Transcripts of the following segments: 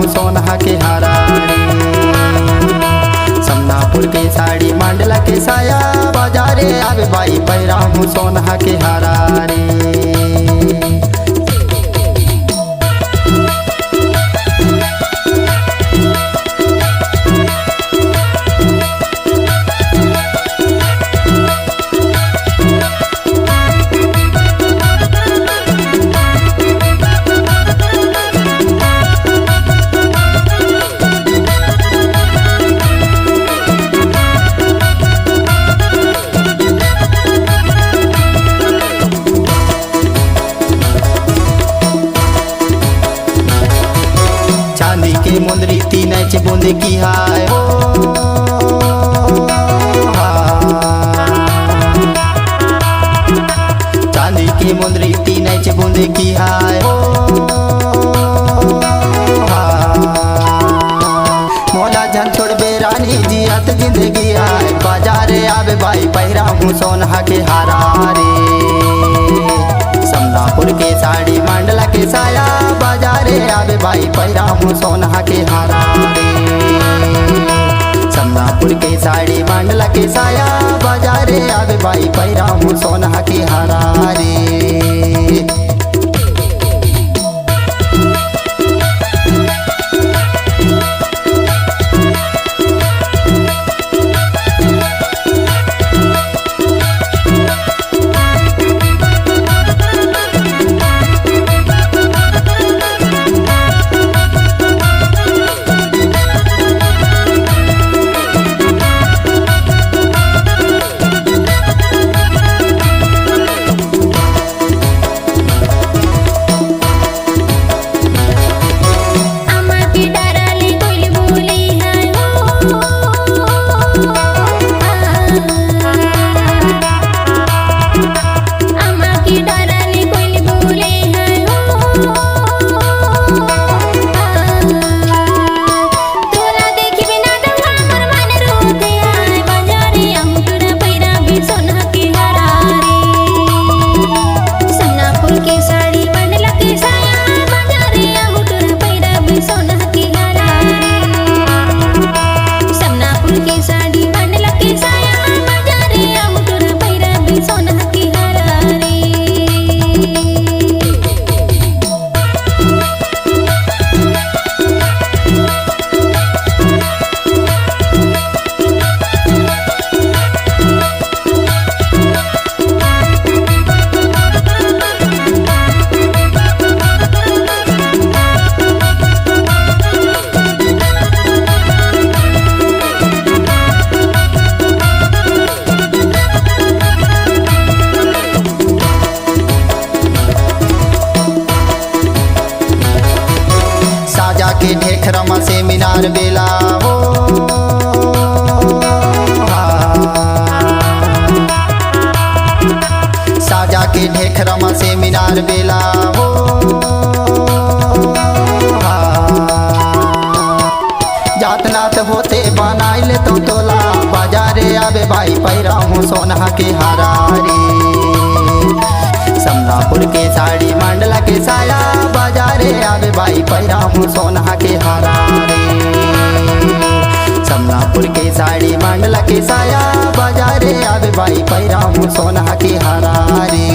हूँ सोना के हारा रे। समनापुर के साड़ी मंडला के साया बाजारे आवे बाई पैरा हूँ सोना के हारा रे। चांदी के मुंदरी तीन बूंदे की हाय हो चांदी की मुंदरी तीन बूंदे की हाय हो मोला झन छोड़ बेरानी जियत जिंदगी आए बाजारे आवे बाई पैरा हूँ सोना के हारा रे। समनापुर के साड़ी मंडला के साया बाजारे आवे बाई पैरा हूँ सोना के हारा रे। समनापुर के साड़ी मंडला के साया बाजारे आवे बाई पैरा हूँ सोना के हारा रे। के ढेखरमा से मीनार बेला हो साजा के ढेखरमा से मीनार बेला हो जात नात होते बनाइले तो तोला बाजारे आवे बाई पैरा हूँ सोना के हारा रे। समनापुर के साड़ी मंडला के साया बाजारे आवे बाई पैरा हूँ सोना के हारा रे। समनापुर के साड़ी मंडला के साया बाजारे आवे बाई पैरा हूँ सोना के हारा रे।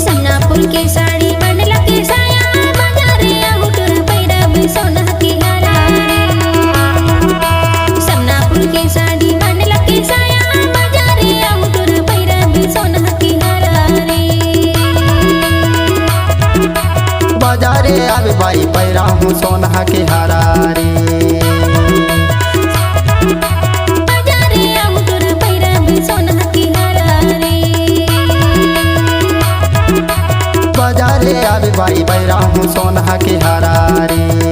समनापुर के साड़ी मंडला के साया बाजारे आवे तोरा पैरा भी सोना के हारा रे। समनापुर के साड़ी मंडला के साया बाजारे आवे तोरा पैरा भी सोना के हारा रे। बाजारे आवे बाई पैरा हूँ सोना के हारा रे। बाजारे आवे तोरा पैरा भी सोना के हारा रे। बाजारे आवे बाई पैरा हूँ सोना के हारा रे।